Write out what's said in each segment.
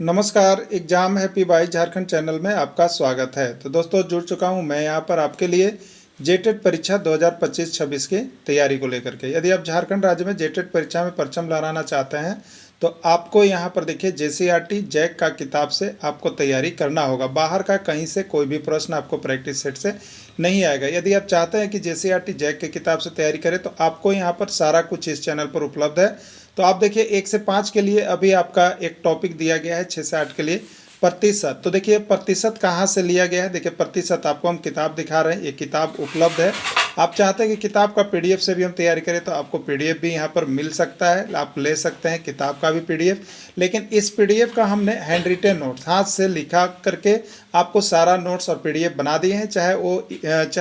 नमस्कार, exam happy by Jharkhand channel में आपका स्वागत है। तो दोस्तों जुड़ चुका हूं मैं यहां पर आपके लिए जेटेट परीक्षा 2025-26 की तैयारी को लेकर के। यदि आप झारखंड राज्य में जेटेट परीक्षा में परचम लहराना चाहते हैं तो आपको यहां पर देखिए जेसीईआरटी जैक का किताब से आपको तैयारी करना होगा। बाहर का कहीं से कोई भी प्रश्न आपको प्रैक्टिस सेट से नहीं आएगा। यदि आप चाहते हैं कि जेसीईआरटी जैक के किताब से तैयारी करें तो आपको यहाँ पर सारा कुछ इस चैनल पर उपलब्ध है। तो आप देखिए 1 से 5 के लिए अभी आपका एक टॉपिक दिया गया है, 6 से 8 के लिए प्रतिशत। तो देखिए प्रतिशत कहाँ से लिया गया है, देखिए प्रतिशत आपको हम किताब दिखा रहे हैं, ये किताब उपलब्ध है। आप चाहते हैं कि किताब का पीडीएफ से भी हम तैयारी करें तो आपको पीडीएफ भी यहाँ पर मिल सकता है, आप ले सकते हैं किताब का भी पीडीएफ। लेकिन इस पीडीएफ का हमने हैंड रिटेन नोट्स हाथ से लिखा करके आपको सारा नोट्स और पीडीएफ बना दिए हैं, चाहे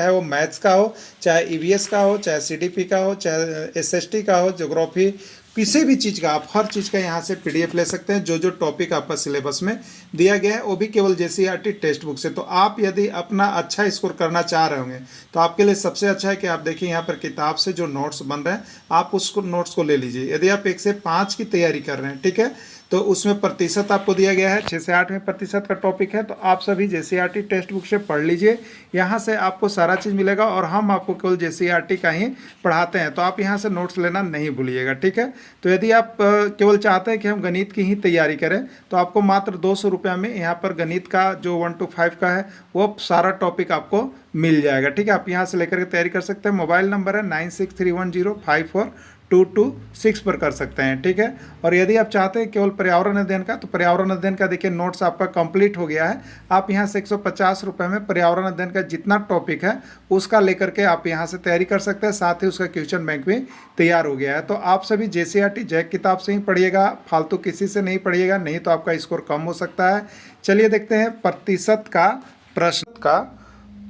वो मैथ्स का हो, चाहे ईवीएस का हो, चाहे सीडीपी का हो, चाहे एसएसटी का हो, ज्योग्राफी, किसी भी चीज़ का आप हर चीज़ का यहाँ से पीडीएफ ले सकते हैं। जो जो टॉपिक आपका सिलेबस में दिया गया है वो भी केवल जेसीईआरटी टेक्स्ट बुक से। तो आप यदि अपना अच्छा स्कोर करना चाह रहे होंगे तो आपके लिए सबसे अच्छा है कि आप देखिए यहाँ पर किताब से जो नोट्स बन रहे हैं आप उसको नोट्स को ले लीजिए। यदि आप 1 से 5 की तैयारी कर रहे हैं, ठीक है, तो उसमें प्रतिशत आपको दिया गया है, 6 से 8 में प्रतिशत का टॉपिक है। तो आप सभी जेसीईआरटी टेक्स्ट बुक से पढ़ लीजिए, यहाँ से आपको सारा चीज़ मिलेगा और हम आपको केवल जेसीईआरटी का ही पढ़ाते हैं। तो आप यहाँ से नोट्स लेना नहीं भूलिएगा, ठीक है। तो यदि आप केवल चाहते हैं कि हम गणित की ही तैयारी करें तो आपको मात्र 200 रुपये में यहाँ पर गणित का जो 1 to 5 का है वो सारा टॉपिक आपको मिल जाएगा, ठीक है। आप यहाँ से लेकर के तैयारी कर सकते हैं। मोबाइल नंबर है 9631054226 पर कर सकते हैं, ठीक है। और यदि आप चाहते हैं केवल पर्यावरण अध्ययन का तो पर्यावरण अध्ययन का देखिए नोट्स आपका कंप्लीट हो गया है। आप यहाँ से 150 रुपये में पर्यावरण अध्ययन का जितना टॉपिक है उसका लेकर के आप यहाँ से तैयारी कर सकते हैं। साथ ही उसका क्वेश्चन बैंक भी तैयार हो गया है। तो आप सभी जेसीईआरटी जैक किताब से ही पढ़िएगा, फालतू किसी से नहीं पढ़िएगा, नहीं तो आपका स्कोर कम हो सकता है। चलिए देखते हैं प्रतिशत का प्रश्न का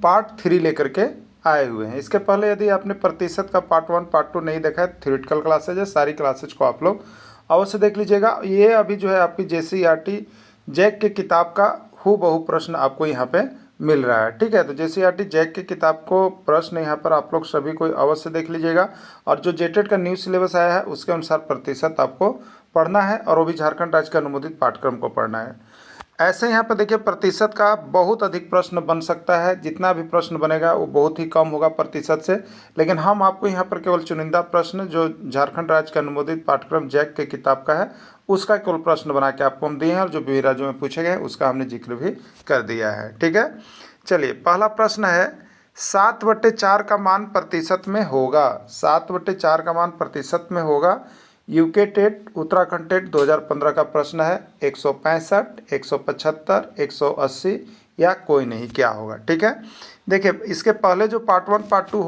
पार्ट 3 लेकर के आए हुए हैं। इसके पहले यदि आपने प्रतिशत का पार्ट 1 पार्ट 2 नहीं देखा है, थ्योरेटिकल क्लासेज है, सारी क्लासेज को आप लोग अवश्य देख लीजिएगा। ये अभी जो है आपकी जेसीईआरटी जैक के किताब का हूबहू प्रश्न आपको यहाँ पे मिल रहा है, ठीक है। तो जेसीईआरटी जैक के किताब को प्रश्न यहाँ पर आप लोग सभी को अवश्य देख लीजिएगा। और जो जेटेट का न्यू सिलेबस आया है उसके अनुसार प्रतिशत आपको पढ़ना है और वो भी झारखंड राज्य के अनुमोदित पाठ्यक्रम को पढ़ना है। ऐसे यहाँ पर देखिए प्रतिशत का बहुत अधिक प्रश्न बन सकता है, जितना भी प्रश्न बनेगा वो बहुत ही कम होगा प्रतिशत से। लेकिन हम आपको यहाँ पर केवल चुनिंदा प्रश्न जो झारखंड राज्य का अनुमोदित पाठ्यक्रम जैक के किताब का है उसका केवल प्रश्न बना के आपको हम दिए हैं और जो विभिन्न राज्यों में पूछे गए उसका हमने जिक्र भी कर दिया है, ठीक है। चलिए पहला प्रश्न है 7/4 का मान प्रतिशत में होगा। 7/4 का मान प्रतिशत में होगा। यूके टेट उत्तराखंड टेट 2015 का प्रश्न है। 165, 175, 180 या कोई नहीं, क्या होगा, ठीक है। देखिए इसके पहले जो पार्ट 1 पार्ट 2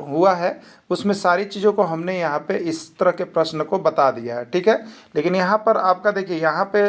हुआ है उसमें सारी चीज़ों को हमने यहाँ पे इस तरह के प्रश्न को बता दिया है, ठीक है। लेकिन यहाँ पर आपका देखिए यहाँ पे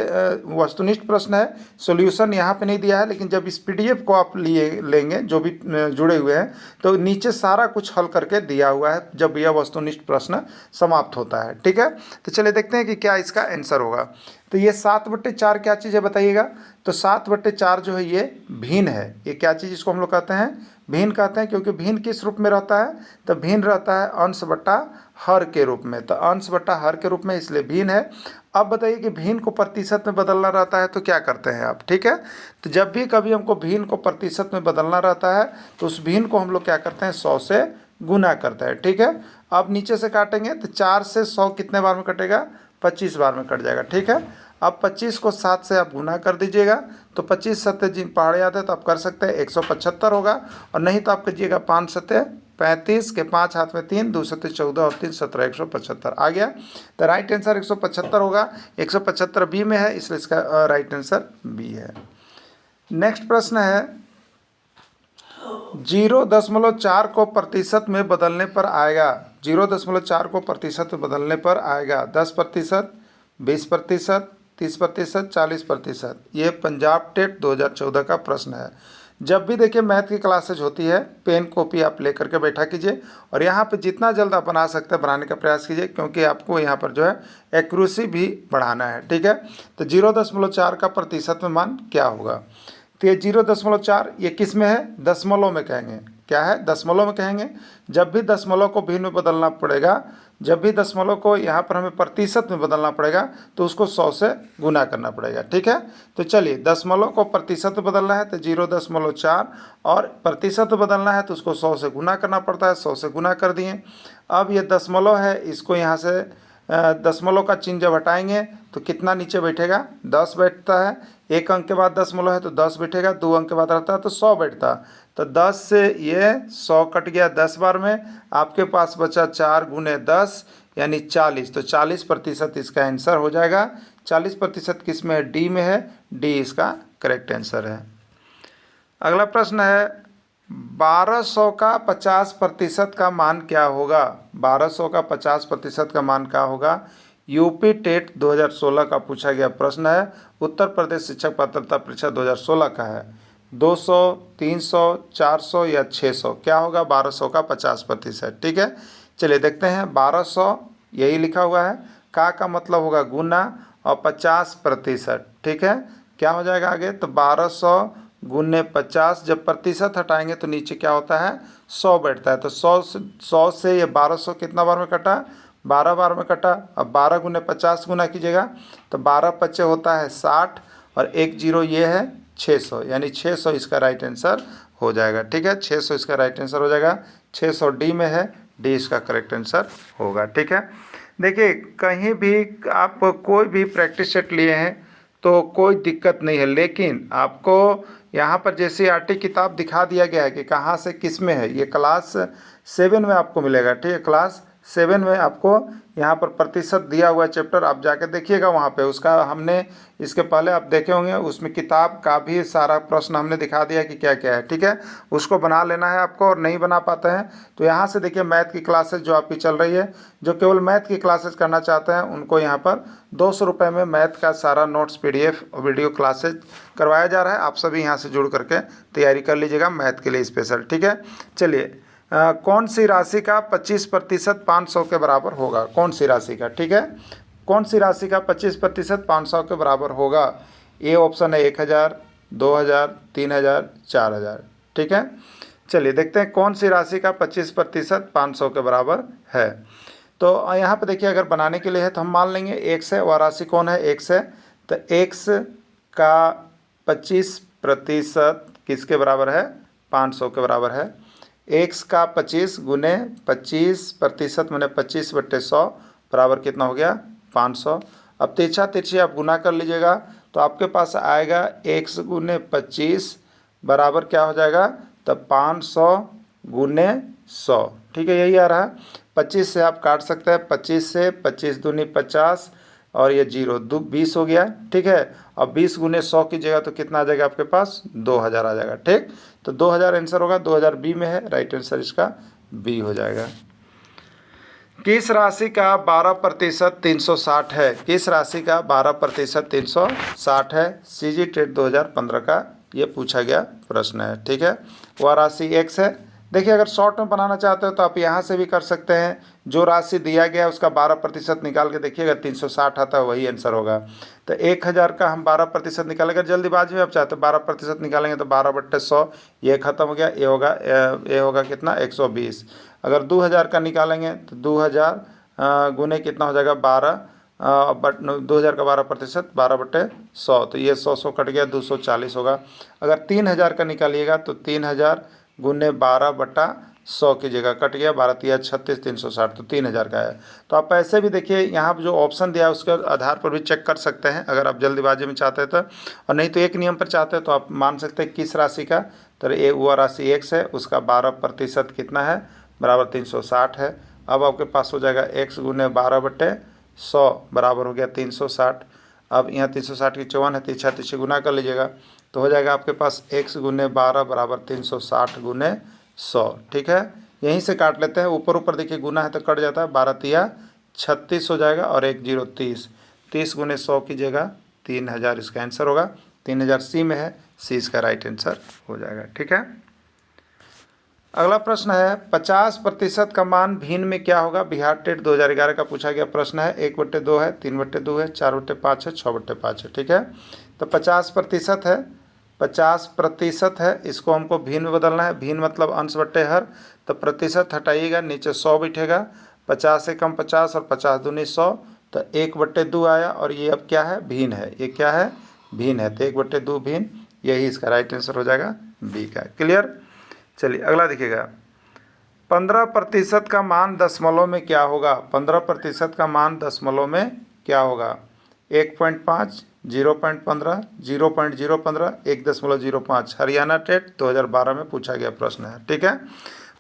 वस्तुनिष्ठ प्रश्न है, सॉल्यूशन यहाँ पे नहीं दिया है। लेकिन जब इस पीडीएफ को आप लेंगे जो भी जुड़े हुए हैं तो नीचे सारा कुछ हल करके दिया हुआ है जब यह वस्तुनिष्ठ प्रश्न समाप्त होता है, ठीक है। तो चलिए देखते हैं कि क्या इसका आंसर होगा। तो ये 7/4 क्या चीज़ है बताइएगा। तो 7/4 जो है ये भिन्न है। ये क्या चीज़ इसको हम लोग कहते हैं, भिन्न कहते हैं। क्योंकि भिन्न किस रूप में रहता है, तो भिन्न रहता है अंश बटा हर के रूप में। तो अंश बटा हर के रूप में, इसलिए भिन्न है। अब बताइए कि भिन्न को प्रतिशत में बदलना रहता है तो क्या करते हैं आप, ठीक है। तो जब भी कभी हमको भिन्न को प्रतिशत में बदलना रहता है तो उस भिन्न को हम लोग क्या करते हैं, 100 से गुना करते हैं, ठीक है। अब नीचे से काटेंगे तो 4 से 100 कितने बार में कटेगा, 25 बार में कट जाएगा, ठीक है। अब 25 को 7 से आप गुना कर दीजिएगा तो 25 सत्ते जिन पहाड़ याद है तो आप कर सकते हैं 175 होगा। और नहीं तो आप कीजिएगा 5 सत्ते 35 के 5 हाथ में 3, 2 सत्ते 14 और 3 17 175 आ गया। तो राइट आंसर 175 होगा। 175 बी में है इसलिए इसका राइट आंसर बी है। नेक्स्ट प्रश्न है 0.4 को प्रतिशत में बदलने पर आएगा। 0.4 को प्रतिशत में बदलने पर आएगा 10%, 20%, 30%, 40%। ये पंजाब टेट 2014 का प्रश्न है। जब भी देखिए मैथ की क्लासेज होती है पेन कॉपी आप लेकर के बैठा कीजिए और यहाँ पे जितना जल्द आप बना सकते हैं बनाने का प्रयास कीजिए, क्योंकि आपको यहाँ पर जो है एक्यूरेसी भी बढ़ाना है, ठीक है। तो 0.4 का प्रतिशत में मान क्या होगा। तो ये 0.4 ये किस में है, दशमलव में कहेंगे। क्या है, दशमलव में कहेंगे। जब भी दशमलव को भिन्न में बदलना पड़ेगा जब भी दशमलव को यहाँ पर हमें प्रतिशत में बदलना पड़ेगा तो उसको 100 से गुना करना पड़ेगा, ठीक है। तो चलिए दशमलव को प्रतिशत में बदलना है तो 0.4 और प्रतिशत बदलना है तो उसको 100 से गुना करना पड़ता है, 100 से गुना कर दिए। अब ये दशमलव है, इसको यहाँ से दशमलव का चिन्ह जब हटाएंगे तो कितना नीचे बैठेगा, 10 बैठता है। एक अंक के बाद दशमलव है तो 10 बैठेगा, 2 अंक के बाद रहता है तो 100 बैठता। तो 10 से ये 100 कट गया 10 बार में, आपके पास बचा 4 गुने 10 यानी 40। तो 40% इसका आंसर हो जाएगा। 40% किस में है, डी में है, डी इसका करेक्ट आंसर है। अगला प्रश्न है 1200 का 50% का मान क्या होगा। 1200 का 50% का मान क्या होगा। यूपी टेट 2016 का पूछा गया प्रश्न है। उत्तर प्रदेश शिक्षक पात्रता परीक्षा 2016 का है। 200, 300, 400 या 600 क्या होगा 1200 का 50%, ठीक है। चलिए देखते हैं 1200 यही लिखा हुआ है, का मतलब होगा गुना और 50%, ठीक है। क्या हो जाएगा आगे, तो 1200 गुने 50, जब प्रतिशत हटाएंगे तो नीचे क्या होता है 100 बैठता है। तो 100 से ये 1200 कितना बार में कटा, 12 बार में कटा। अब 12 गुने 50 गुना कीजिएगा तो 12 पच्चे होता है 60 और 1 जीरो ये है 600, यानी 600 इसका राइट आंसर हो जाएगा, ठीक है। 600 इसका राइट आंसर हो जाएगा। 600 डी में है, डी इसका करेक्ट आंसर होगा, ठीक है। देखिए कहीं भी आप कोई भी प्रैक्टिस सेट लिए हैं तो कोई दिक्कत नहीं है, लेकिन आपको यहाँ पर जैसे आरटी किताब दिखा दिया गया है कि कहाँ से किस में है, ये क्लास 7 में आपको मिलेगा, ठीक है। क्लास 7 में आपको यहाँ पर प्रतिशत दिया हुआ चैप्टर, आप जाके देखिएगा वहाँ पे, उसका हमने इसके पहले आप देखे होंगे, उसमें किताब का भी सारा प्रश्न हमने दिखा दिया कि क्या क्या है, ठीक है। उसको बना लेना है आपको, और नहीं बना पाते हैं तो यहाँ से देखिए मैथ की क्लासेस जो आपकी चल रही है, जो केवल मैथ की क्लासेस करना चाहते हैं उनको यहाँ पर 200 रुपये में मैथ का सारा नोट्स PDF वीडियो क्लासेज करवाया जा रहा है। आप सभी यहाँ से जुड़ करके तैयारी कर लीजिएगा मैथ के लिए स्पेशल, ठीक है। चलिए कौन सी राशि का 25% 500 के बराबर होगा, कौन सी राशि का, ठीक है। कौन सी राशि का 25% 500 के बराबर होगा। ए ऑप्शन है 1000, 2000, 3000, 4000, ठीक है। चलिए देखते हैं कौन सी राशि का 25% 500 के बराबर है। तो यहाँ पे देखिए अगर बनाने के लिए है तो हम मान लेंगे x है, वह राशि कौन है, x है। तो x का 25% किसके बराबर है, 500 के बराबर है। x का 25 गुने 25% मैंने 25/100 बराबर कितना हो गया 500। अब तिरछा तिरछी आप गुना कर लीजिएगा तो आपके पास आएगा x गुने 25 बराबर क्या हो जाएगा, तब 500 गुने 100, ठीक है, यही आ रहा है। 25 से आप काट सकते हैं, 25 से 25 दूनी 50 और ये 0 2 20 हो गया, ठीक है। अब 20 गुने 100 कीजिएगा तो कितना आ जाएगा आपके पास, 2000 आ जाएगा, ठीक। तो 2000 आंसर होगा, 2000 बी में है, राइट आंसर इसका बी हो जाएगा। किस राशि का 12% 360 है, किस राशि का 12% 360 है। CG टेट 2015 का ये पूछा गया प्रश्न है, ठीक है। वह राशि x है। देखिए अगर शॉर्ट में बनाना चाहते हो तो आप यहाँ से भी कर सकते हैं, जो राशि दिया गया उसका 12% निकाल के देखिएगा 360 आता है, वही आंसर होगा। तो 1000 का हम 12% निकालेंगे, जल्दीबाजी में आप चाहते हो 12% निकालेंगे तो 12/100 ये खत्म हो गया, ये होगा कितना 120। अगर 2000 का निकालेंगे तो 2000 गुने कितना हो जाएगा 12, 2000 का 12% 12/100, तो ये 100 कट गया 240 होगा। अगर 3000 का निकालिएगा तो 3000 गुने 12/100 की जगह कट गया 12 तिया 36 360, तो 3000 का है। तो आप ऐसे भी देखिए यहाँ जो ऑप्शन दिया है उसके आधार पर भी चेक कर सकते हैं, अगर आप जल्दीबाजी में चाहते हैं तो, और नहीं तो एक नियम पर चाहते हैं तो आप मान सकते हैं किस राशि का, तो ये वो राशि x है, उसका 12% कितना है बराबर 360 है। अब आपके पास हो जाएगा x गुने 12/100 बराबर हो गया 360। अब यहाँ 360 की 54 है, तिरछा तिरछी गुना कर लीजिएगा तो हो जाएगा आपके पास x गुने 12 बराबर 360 गुने 100, ठीक है। यहीं से काट लेते हैं, ऊपर ऊपर देखिए गुना है तो कट जाता है, 12 तिया 36 हो जाएगा और 1 0 30, 30 गुने 100 कीजिएगा 3000 इसका आंसर होगा। 3000 सी में है, सी इसका राइट आंसर हो जाएगा, ठीक है। अगला प्रश्न है 50% का मान भिन्न में क्या होगा। बिहार टेट 2011 का पूछा गया प्रश्न है। 1/2 है, 3/2 है, 4/5 है, 6/5 है, ठीक है। तो 50% है, 50% है, इसको हमको भिन्न में बदलना है। भिन्न मतलब अंश बट्टे हर, तो प्रतिशत हटाइएगा नीचे 100 बैठेगा 50 से कम 50 और 50 दूनी 100, तो 1/2 आया। और ये अब क्या है, भिन्न है। ये क्या है, भिन्न है, तो 1/2 भिन्न, यही इसका राइट आंसर हो जाएगा बी का। क्लियर। चलिए अगला देखिएगा, 15% का मान दशमलव में क्या होगा। 15% का मान दशमलव में क्या होगा। 1.5, 0.15, 0.015, 1.05। हरियाणा टेट 2012 में पूछा गया प्रश्न है। ठीक है,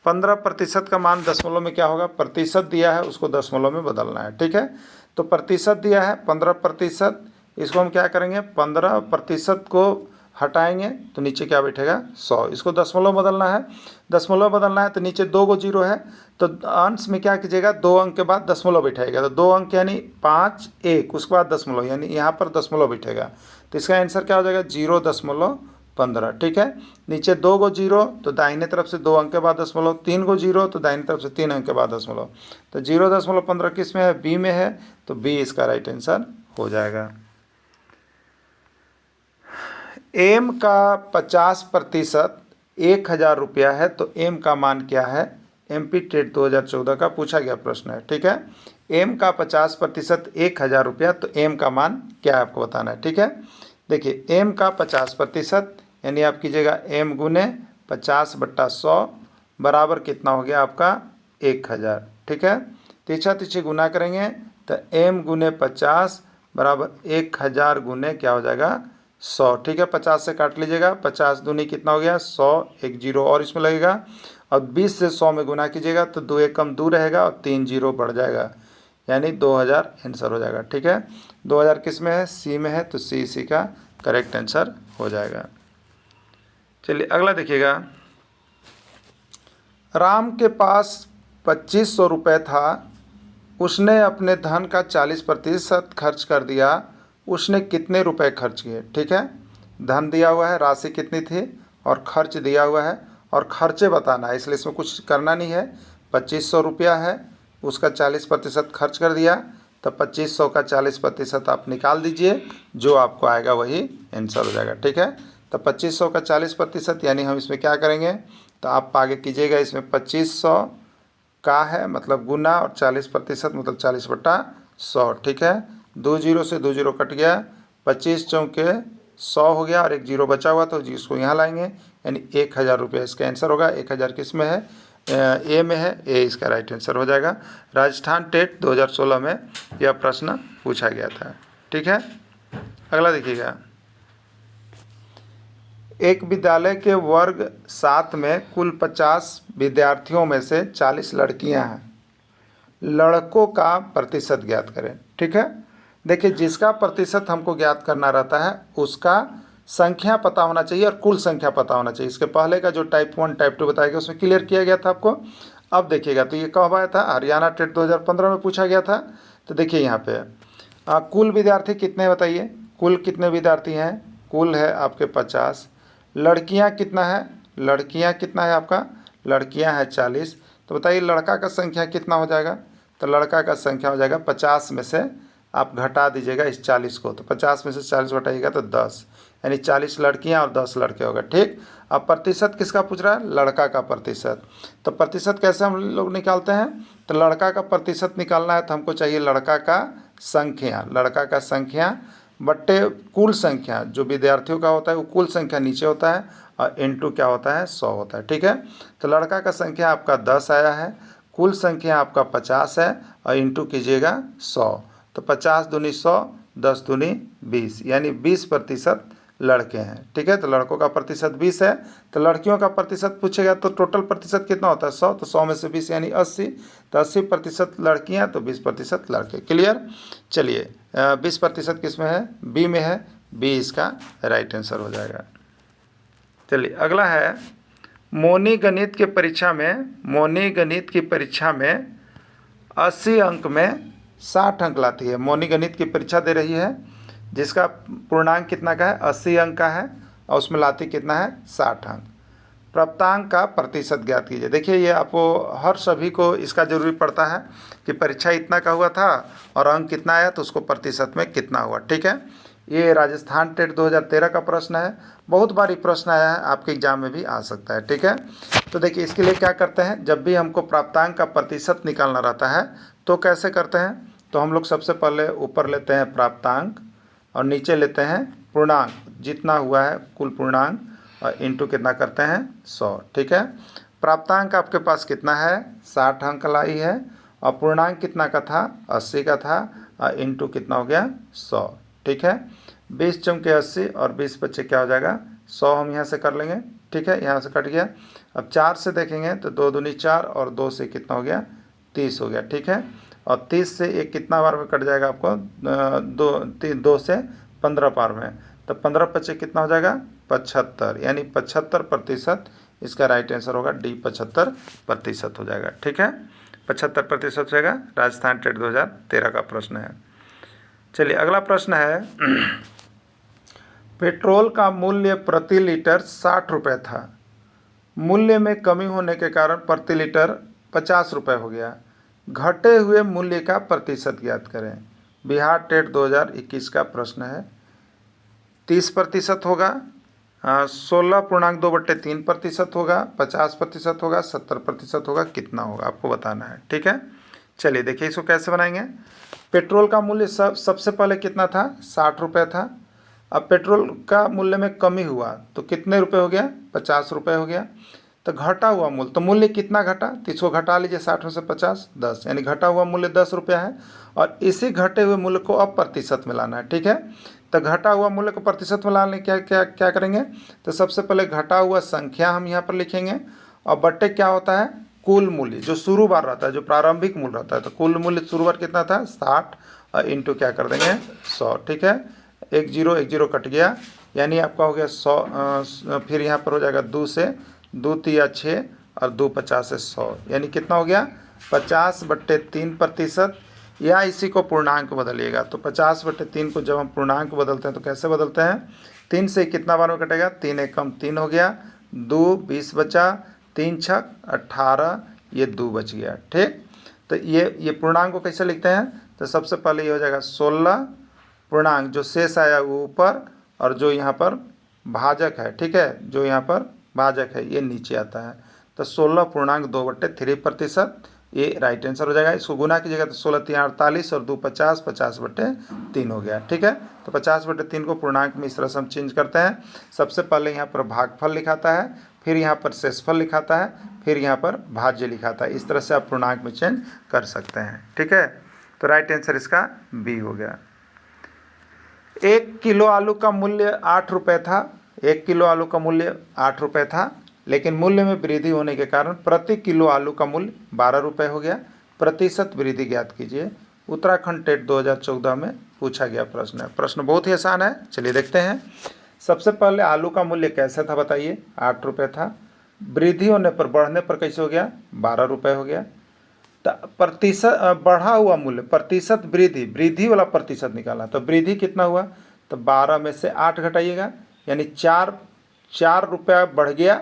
15% का मान दशमलव में क्या होगा। प्रतिशत दिया है, उसको दशमलव में बदलना है। ठीक है, तो प्रतिशत दिया है 15%, इसको हम क्या करेंगे, 15% को हटाएंगे तो नीचे क्या बैठेगा 100। इसको दशमलव बदलना है, दशमलव बदलना है तो नीचे 2 गो जीरो है, तो अंश में क्या कीजिएगा, 2 अंक के बाद दशमलव बैठाएगा। तो 2 अंक यानी 5, 1, उसके बाद दशमलव, यानी यहाँ पर दशमलव बैठेगा। तो इसका आंसर क्या हो जाएगा, 0.15। ठीक है, नीचे 2 गो जीरो तो दाहिने तरफ से 2 अंक के बाद दशमलव, 3 गो जीरो तो दाहिने तरफ से 3 अंक के बाद दशमलव। तो 0.15 किस में है, बी में है, तो बी इसका राइट आंसर हो जाएगा। एम का 50% 1000 रुपया है, तो एम का मान क्या है। MP टेट 2014 का पूछा गया प्रश्न है। ठीक है, एम का 50% 1000 रुपया, तो एम का मान क्या है आपको बताना है। ठीक है, देखिए एम का 50% यानी आप कीजिएगा एम गुने 50/100 बराबर कितना हो गया आपका 1000। ठीक है, तीछा तीछी गुना करेंगे तो एम गुने 50 बराबर 1000 गुने क्या हो जाएगा 100। ठीक है, 50 से काट लीजिएगा, 50 दूनी कितना हो गया 100, 1 जीरो और इसमें लगेगा। और 20 से 100 में गुना कीजिएगा तो 2 1 कम 2 रहेगा और 3 जीरो बढ़ जाएगा, यानी 2000 आंसर हो जाएगा। ठीक है, 2000 किस में है, सी में है, तो सी इसी का करेक्ट आंसर हो जाएगा। चलिए अगला देखिएगा, राम के पास 2500 रुपये था, उसने अपने धन का 40% खर्च कर दिया, उसने कितने रुपए खर्च किए। ठीक है, धन दिया हुआ है, राशि कितनी थी और खर्च दिया हुआ है, और खर्चे बताना है, इसलिए इसमें कुछ करना नहीं है। 2500 रुपया है, उसका 40% खर्च कर दिया, तो 2500 का 40% आप निकाल दीजिए, जो आपको आएगा वही आंसर हो जाएगा। ठीक है, तो 2500 का 40% यानी हम इसमें क्या करेंगे, तो आप आगे कीजिएगा, इसमें 2500 का है मतलब गुना, और 40% मतलब 40/100। ठीक है, 2 जीरो से 2 जीरो कट गया, 25 चौके 100 हो गया, और 1 जीरो बचा हुआ तो जिसको यहाँ लाएंगे, यानी 1000 रुपये इसका आंसर होगा। 1000 किस में है, ए में है, ए इसका राइट आंसर हो जाएगा। राजस्थान टेट 2016 में यह प्रश्न पूछा गया था। ठीक है, अगला देखिएगा, एक विद्यालय के वर्ग 7 में कुल 50 विद्यार्थियों में से 40 लड़कियां हैं, लड़कों का प्रतिशत ज्ञात करें। ठीक है, देखिए जिसका प्रतिशत हमको ज्ञात करना रहता है उसका संख्या पता होना चाहिए और कुल संख्या पता होना चाहिए। इसके पहले का जो टाइप 1 टाइप 2 बताया गया उसमें क्लियर किया गया था आपको। अब देखिएगा, तो ये कब आया था, हरियाणा टेट 2015 में पूछा गया था। तो देखिए यहाँ पे कुल विद्यार्थी कितने बताइए, कुल कितने विद्यार्थी हैं, कुल है आपके 50। लड़कियाँ कितना है, लड़कियाँ कितना है आपका, लड़कियाँ हैं 40। तो बताइए लड़का का संख्या कितना हो जाएगा, तो लड़का का संख्या हो जाएगा 50 में से आप घटा दीजिएगा इस 40 को, तो 50 में से 40 घटाइएगा तो 10, यानी 40 लड़कियां और 10 लड़के होगा। ठीक, अब प्रतिशत किसका पूछ रहा है, लड़का का प्रतिशत। तो प्रतिशत कैसे हम लोग निकालते हैं, तो लड़का का प्रतिशत निकालना है तो हमको चाहिए लड़का का संख्या, लड़का का संख्या बट्टे कुल संख्या, जो विद्यार्थियों का होता है वो कुल संख्या नीचे होता है और इंटू क्या होता है 100 होता है। ठीक है, तो लड़का का संख्या आपका 10 आया है, कुल संख्या आपका 50 है और इंटू कीजिएगा 100, तो 50 दूनी 100, 10 दूनी 20, यानी 20% लड़के हैं। ठीक है, तो लड़कों का प्रतिशत 20 है, तो लड़कियों का प्रतिशत पूछेगा तो टोटल प्रतिशत कितना होता है 100, तो 100 में से 20 यानी 80, तो 80% लड़कियां तो 20% लड़के। क्लियर। चलिए 20% किस में है, बी में है, बी इसका राइट आंसर हो जाएगा। चलिए अगला है, मोनी गणित की परीक्षा में, मोनी गणित की परीक्षा में 80 अंक में 60 अंक लाती है। मोनी गणित की परीक्षा दे रही है जिसका पूर्णांक कितना का है 80 अंक का है, और उसमें लाती कितना है 60 अंक। प्राप्तांक का प्रतिशत ज्ञात कीजिए। देखिए ये आपको हर सभी को इसका जरूरी पड़ता है कि परीक्षा इतना का हुआ था और अंक कितना आया तो उसको प्रतिशत में कितना हुआ। ठीक है, ये राजस्थान टेट 2013 का प्रश्न है, बहुत बार ये प्रश्न आया है, आपके एग्जाम में भी आ सकता है। ठीक है, तो देखिए इसके लिए क्या करते हैं, जब भी हमको प्राप्तांक का प्रतिशत निकालना रहता है तो कैसे करते हैं, तो हम लोग सबसे पहले ऊपर लेते हैं प्राप्तांक और नीचे लेते हैं पूर्णांक, जितना हुआ है कुल पूर्णांक, और इंटू कितना करते हैं 100। ठीक है, प्राप्तांक आपके पास कितना है 60 अंक लाई है, और पूर्णांक कितना का था 80 का था, और इंटू कितना हो गया 100। ठीक है, 20 चौके 80 और 20 बच्चे क्या हो जाएगा 100, हम यहाँ से कर लेंगे। ठीक है, यहाँ से कट गया। अब 4 से देखेंगे तो 2 दूनी 4 और 2 से कितना हो गया 30 हो गया। ठीक है, और 30 से एक कितना बार में कट जाएगा आपको, 2 से 15 बार में, तो 15 बच्चे कितना हो जाएगा 75, यानी 75% इसका राइट आंसर होगा डी, 75% हो जाएगा। ठीक है, 75% हो जाएगा। राजस्थान टेट 2013 का प्रश्न है। चलिए अगला प्रश्न है, पेट्रोल का मूल्य प्रति लीटर 60 रुपये था, मूल्य में कमी होने के कारण प्रति लीटर 50 रुपये हो गया, घटे हुए मूल्य का प्रतिशत ज्ञात करें। बिहार टेट 2021 का प्रश्न है। 30% होगा, 16.2/3% होगा, 50% होगा, 70% होगा, कितना होगा आपको बताना है। ठीक है, चलिए देखिए इसको कैसे बनाएंगे। पेट्रोल का मूल्य सबसे पहले कितना था 60 रुपये था। अब पेट्रोल का मूल्य में कमी हुआ तो कितने रुपए हो गया 50 रुपये हो गया। तो घटा हुआ मूल्य, तो मूल्य कितना घटा, तो इसको घटा लीजिए 60 में से 50, 10, यानी घटा हुआ मूल्य 10 रुपया है, और इसी घटे हुए मूल्य को अब प्रतिशत में लाना है। ठीक है, तो घटा हुआ मूल्य को प्रतिशत में लाने क्या क्या क्या करेंगे, तो सबसे पहले घटा हुआ संख्या हम यहाँ पर लिखेंगे, और बट्टे क्या होता है कुल मूल्य, जो शुरू बार रहता है, जो प्रारंभिक मूल्य रहता है, तो कुल मूल्य शुरू बार कितना था 60, और इंटू क्या कर देंगे 100। ठीक है, 1 0 कट गया, यानी आपका हो गया 100, फिर यहाँ पर हो जाएगा 2 से 2 तिया 6 और 2 50 से 100, यानी कितना हो गया 50/3%, या इसी को पूर्णांक बदलिएगा। तो 50/3 को जब हम पूर्णांक बदलते हैं तो कैसे बदलते हैं, 3 से कितना बार में कटेगा, 3 एकम 3 हो गया, 2 20 बचा, 3 छक 18, ये 2 बच गया। ठीक, तो ये पूर्णांक को कैसे लिखते हैं, तो सबसे पहले ये हो जाएगा 16 पूर्णांक, जो शेष आया वो ऊपर, और जो यहाँ पर भाजक है, ठीक है, जो यहाँ पर भाजक है ये नीचे आता है, तो 16.2/3%, ये राइट आंसर हो जाएगा। इसको गुना कीजिएगा तो 16 3 48 और 2 50, 50/3 हो गया। ठीक है, तो 50/3 को पूर्णांक में इस तरह से हम चेंज करते हैं। सबसे पहले यहाँ पर भागफल लिखाता है, फिर यहाँ पर शेषफल लिखाता है, फिर यहाँ पर भाज्य लिखाता है। इस तरह से आप पूर्णांक में चेंज कर सकते हैं। ठीक है, तो राइट आंसर इसका बी हो गया। 1 किलो आलू का मूल्य 8 रुपये था, 1 किलो आलू का मूल्य 8 रुपये था, लेकिन मूल्य में वृद्धि होने के कारण प्रति किलो आलू का मूल्य 12 रुपये हो गया। प्रतिशत वृद्धि ज्ञात कीजिए। उत्तराखंड टेट 2014 में पूछा गया प्रश्न है। प्रश्न बहुत ही आसान है, चलिए देखते हैं। सबसे पहले आलू का मूल्य कैसे था बताइए, 8 रुपये था, वृद्धि होने पर बढ़ने पर कैसे हो गया 12 रुपये हो गया। तो प्रतिशत बढ़ा हुआ मूल्य, प्रतिशत वृद्धि वाला प्रतिशत निकाला, तो वृद्धि कितना हुआ, तो 12 में से 8 घटाइएगा, यानी 4 रुपया बढ़ गया,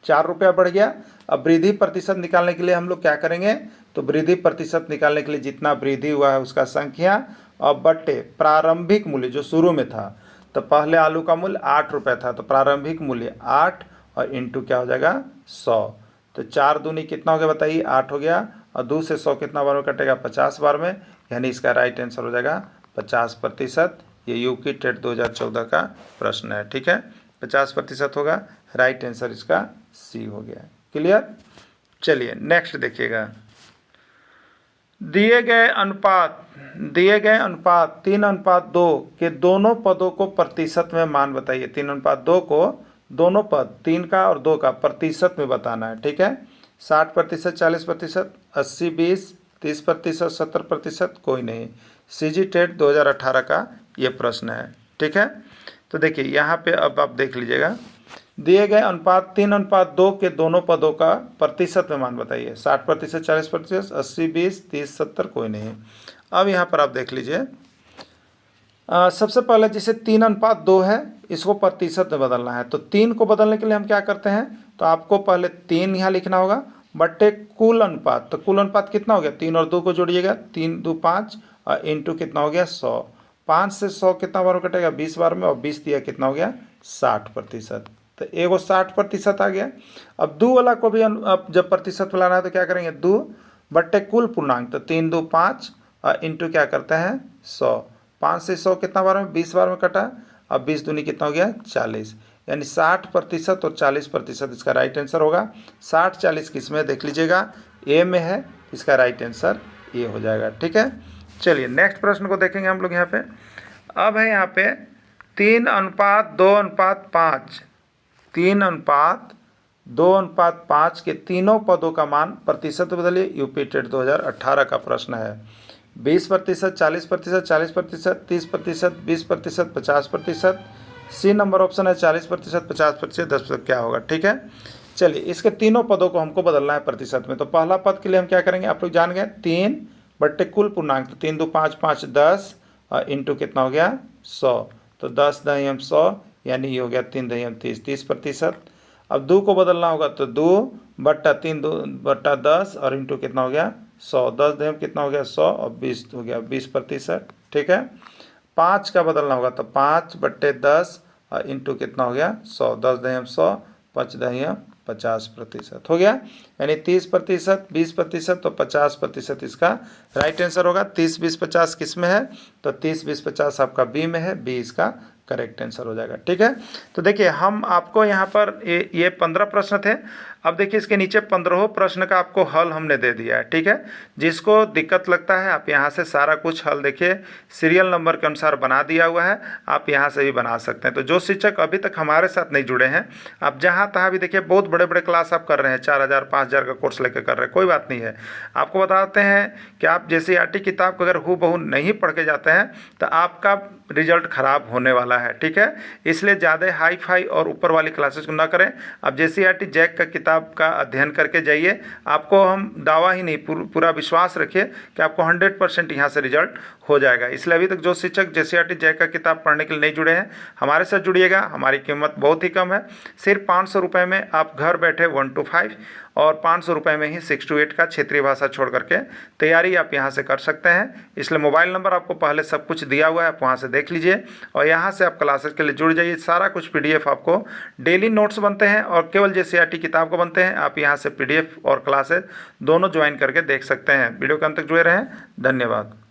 4 रुपया बढ़ गया। अब वृद्धि प्रतिशत निकालने के लिए हम लोग क्या करेंगे, तो वृद्धि प्रतिशत निकालने के लिए जितना वृद्धि हुआ है उसका संख्या और बट्टे प्रारंभिक मूल्य जो शुरू में था। तो पहले आलू का मूल्य 8 रुपया था, तो प्रारंभिक मूल्य 8 और इंटू क्या हो जाएगा 100। तो 4 दूनी कितना हो गया बताइए 8 हो गया, और 2 से 100 कितना बार में कटेगा 50 बार में, यानी इसका राइट आंसर हो जाएगा 50%। ये यूपी टेट 2014 का प्रश्न है। ठीक है, 50% होगा, राइट आंसर इसका सी हो गया। क्लियर, चलिए नेक्स्ट देखिएगा। दिए गए अनुपात 3:2 के दोनों पदों को प्रतिशत में मान बताइए। 3:2 को दोनों पद 3 का और 2 का प्रतिशत में बताना है। ठीक है, 60%, 40%, 80-20, 30%, 70%, कोई नहीं। सीजी टेट 2018 का ये प्रश्न है। ठीक है, तो देखिए यहाँ पे अब आप देख लीजिएगा, दिए गए अनुपात 3:2 के दोनों पदों का प्रतिशत में मान बताइए। 60%, 40%, 80-20, 30-70, कोई नहीं। अब यहाँ पर आप देख लीजिए, सबसे पहले जैसे 3:2 है, इसको प्रतिशत में बदलना है, तो 3 को बदलने के लिए हम क्या करते हैं, तो आपको पहले 3 यहाँ लिखना होगा बट्टे कुल अनुपात। तो कुल अनुपात कितना हो गया, 3 और 2 को जोड़िएगा, 3 2 5 और इंटू कितना हो गया 100। 5 से 100 कितना बार में कटेगा 20 बार में, और 20 दिया कितना हो गया 60%। तो एगो 60% आ गया। अब 2 वाला को भी अब जब प्रतिशत बनाना है तो क्या करेंगे, 2 बट्टे कुल पूर्णांक, तो 3 2 5 और इंटू क्या करते हैं 100। 5 से 100 कितना बार में, 20 बार में कटा। अब 20 दूनी कितना हो गया 40, यानी 60% और 40% इसका राइट आंसर होगा। 60 40 किस में देख लीजिएगा, ए में है, इसका राइट आंसर ए हो जाएगा। ठीक है, चलिए नेक्स्ट प्रश्न को देखेंगे हम लोग यहाँ पे। अब है यहाँ पे 3:2:5, 3:2:5 के तीनों पदों का मान प्रतिशत बदलिए। यूपी टेट 2018 का प्रश्न है। 20%, 40%, 40%, 30%, 20%, 50%। सी नंबर ऑप्शन है 40%, 50%, 10%। क्या होगा, ठीक है। चलिए इसके तीनों पदों को हमको बदलना है प्रतिशत में। तो पहला पद के लिए हम क्या करेंगे, आप लोग जान गए, 3 बट्टे कुल पूर्णांक, तो 3 2 5 5 10 और इंटू कितना हो गया 100। तो 10 दहियम 100, यानी ये हो गया 3 दहियम 30, 30%। अब 2 को बदलना होगा, तो 2 बट्टा 3 2 बट्टा 10 और इंटू कितना हो गया 100। 10 दहियम कितना हो गया 100 और 20 हो गया 20%। ठीक है। 5 का बदलना होगा, तो 5 बट्टे 10 और इंटू कितना हो गया 100। 10 दहियम 100, 5 दहियम 50% हो गया, यानी 30%, 20% तो 50% इसका राइट आंसर होगा। 30 20 50 किस में है, तो 30 20 50 आपका बी में है, बी इसका करेक्ट आंसर हो जाएगा। ठीक है, तो देखिए हम आपको यहाँ पर ये 15 प्रश्न थे। अब देखिए इसके नीचे 15 प्रश्न का आपको हल हमने दे दिया है। ठीक है, जिसको दिक्कत लगता है आप यहाँ से सारा कुछ हल देखिए सीरियल नंबर के अनुसार बना दिया हुआ है, आप यहाँ से भी बना सकते हैं। तो जो शिक्षक अभी तक हमारे साथ नहीं जुड़े हैं, आप जहाँ तहाँ भी देखिए बहुत बड़े बड़े क्लास आप कर रहे हैं, 4000 5000 का कोर्स लेकर कर रहे हैं, कोई बात नहीं है। आपको बताते हैं कि आप JCERT किताब को अगर हूबहू नहीं पढ़ के जाते हैं तो आपका रिजल्ट खराब होने वाला है। ठीक है, इसलिए ज़्यादा हाई फाई और ऊपर वाली क्लासेस को ना करें। आप JCERT जैक का किताब का अध्ययन करके जाइए, आपको हम दावा ही नहीं पूरा विश्वास रखिए कि आपको 100% यहाँ से रिजल्ट हो जाएगा। इसलिए अभी तक जो शिक्षक JCERT जैक का किताब पढ़ने के लिए नहीं जुड़े हैं, हमारे साथ जुड़िएगा। हमारी कीमत बहुत ही कम है, सिर्फ 500 रुपये में आप घर बैठे 1 to 5 और 500 रुपये में ही 6 to 8 का क्षेत्रीय भाषा छोड़ करके तैयारी आप यहाँ से कर सकते हैं। इसलिए मोबाइल नंबर आपको पहले सब कुछ दिया हुआ है, आप वहाँ से देख लीजिए और यहाँ से आप क्लासेस के लिए जुड़ जाइए। सारा कुछ PDF आपको डेली नोट्स बनते हैं और केवल JCERT किताब को बनते हैं। आप यहाँ से PDF और क्लासेस दोनों ज्वाइन करके देख सकते हैं। वीडियो के अंत तक जुड़े रहें, धन्यवाद।